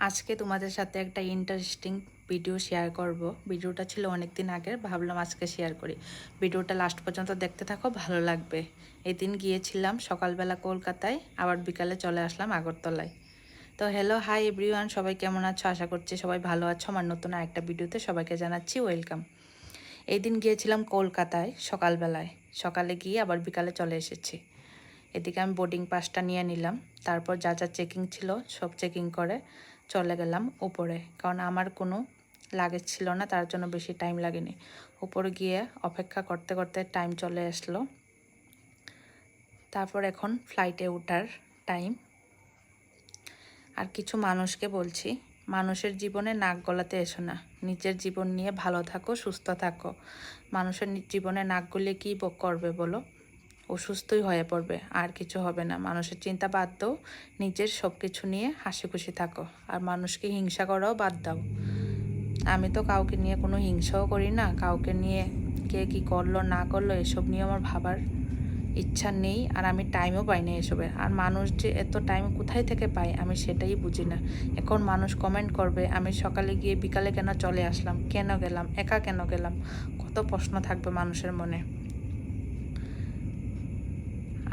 আজকে তোমাদের সাথে একটা ইন্টারেস্টিং ভিডিও শেয়ার করব। ভিডিওটা ছিল অনেক দিন আগের, ভাবলাম আজকে শেয়ার করি। ভিডিওটা লাস্ট পর্যন্ত দেখতে থাকো, ভালো লাগবে। এদিন গিয়েছিলাম সকালবেলা কলকাতায়, আবার বিকালে চলে আসলাম আগরতলায়। তো হ্যালো, হাই এভরিওয়ান, সবাই কেমন আছো? আশা করছি সবাই ভালো আছো। আমার নতুন একটা ভিডিওতে সবাইকে জানাচ্ছি ওয়েলকাম। এই দিন গিয়েছিলাম কলকাতায় সকালবেলায়, সকালে গিয়ে আবার বিকালে চলে এসেছি। এদিকে আমি বোর্ডিং পাসটা নিয়ে নিলাম, তারপর যা যা চেকিং ছিল সব চেকিং করে চলে গেলাম উপরে, কারণ আমার কোনো লাগেজ ছিল না, তার জন্য বেশি টাইম লাগেনি। উপরে গিয়ে অপেক্ষা করতে করতে টাইম চলে আসলো। তারপর এখন ফ্লাইটে ওঠার টাইম। আর কিছু মানুষকে বলছি, মানুষের জীবনে নাক গলাতে এসো না, নিজের জীবন নিয়ে ভালো থাকো, সুস্থ থাকো। মানুষের জীবনে নাক গলিয়ে কী করবে বলো? অসুস্থই হয়ে পড়বে, আর কিছু হবে না। মানুষের চিন্তা বাদ দাও, নিজের সব কিছু নিয়ে হাসি খুশি থাকো, আর মানুষকে হিংসা করাও বাদ দাও। আমি তো কাউকে নিয়ে কোনো হিংসাও করি না, কাউকে নিয়ে কে কী করলো না করলো এসব নিয়ে আমার ভাবার ইচ্ছা নেই, আর আমি টাইমও পাই না এসবের। আর মানুষ যে এত টাইম কোথায় থেকে পায় আমি সেটাই বুঝি না। এখন মানুষ কমেন্ট করবে আমি সকালে গিয়ে বিকালে কেন চলে আসলাম, কেন গেলাম, একা কেন গেলাম, কত প্রশ্ন থাকবে মানুষের মনে।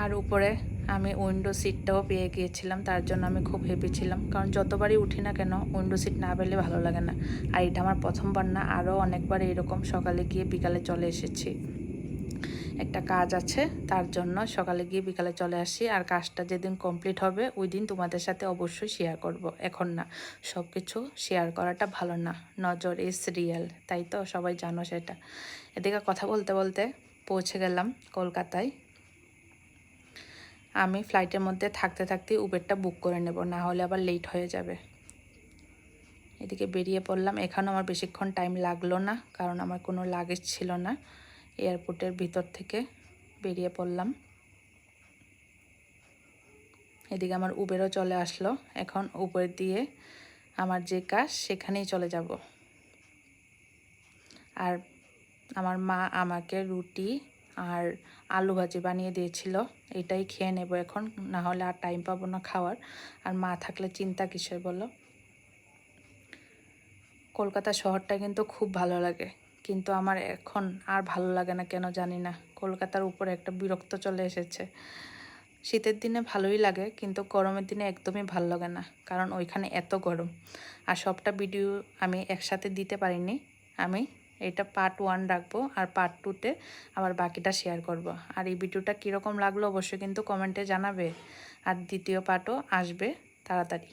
আর উপরে আমি উইন্ডো সিটটাও পেয়ে গিয়েছিলাম, তার জন্য আমি খুব হ্যাপি ছিলাম, কারণ যতবারই উঠি না কেন উইন্ডো সিট না পেলে ভালো লাগে না। আর এটা আমার প্রথমবার না, আরও অনেকবার এরকম সকালে গিয়ে বিকালে চলে এসেছি। একটা কাজ আছে, তার জন্য সকালে গিয়ে বিকালে চলে আসি। আর কাজটা যেদিন কমপ্লিট হবে ওই দিন তোমাদের সাথে অবশ্যই শেয়ার করব। এখন না, সব কিছু শেয়ার করাটা ভালো না, নজর ইজ রিয়েল, তাই তো সবাই জানো সেটা। এদিকে কথা বলতে বলতে পৌঁছে গেলাম কলকাতায়। আমি ফ্লাইটের মধ্যে থাকতে থাকতে উবেরটা বুক করে নেব, না হলে আবার লেট হয়ে যাবে। এদিকে বেরিয়ে পড়লাম। এখানেও আমার বেশিক্ষণ টাইম লাগলো না, কারণ আমার কোনো লাগেজ ছিল না। এয়ারপোর্টের ভিতর থেকে বেরিয়ে পড়লাম। এদিকে আমার উবেরও চলে আসলো। এখন উবের দিয়ে আমার যে কাজ সেখানেই চলে যাব। আর আমার মা আমাকে রুটি আর আলু ভাজি বানিয়ে দিয়েছিল, এটাই খেয়ে নেব এখন, না হলে আর টাইম পাবো না খাওয়ার। আর মা থাকলে চিন্তা কিসের বলো। কলকাতা শহরটা কিন্তু খুব ভালো লাগে, কিন্তু আমার এখন আর ভালো লাগে না, কেন জানি না। কলকাতার উপরে একটা বিরক্ত চলে এসেছে। শীতের দিনে ভালোই লাগে, কিন্তু গরমের দিনে একদমই ভালো লাগে না, কারণ ওইখানে এত গরম। আর সবটা ভিডিও আমি একসাথে দিতে পারিনি। আমি এটা পার্ট 1 রাখবো, আর পার্ট 2-তে আবার বাকিটা শেয়ার করব। আর এই ভিডিওটা কীরকম লাগলো অবশ্যই কিন্তু কমেন্টে জানাবে। আর দ্বিতীয় পার্টও আসবে তাড়াতাড়ি।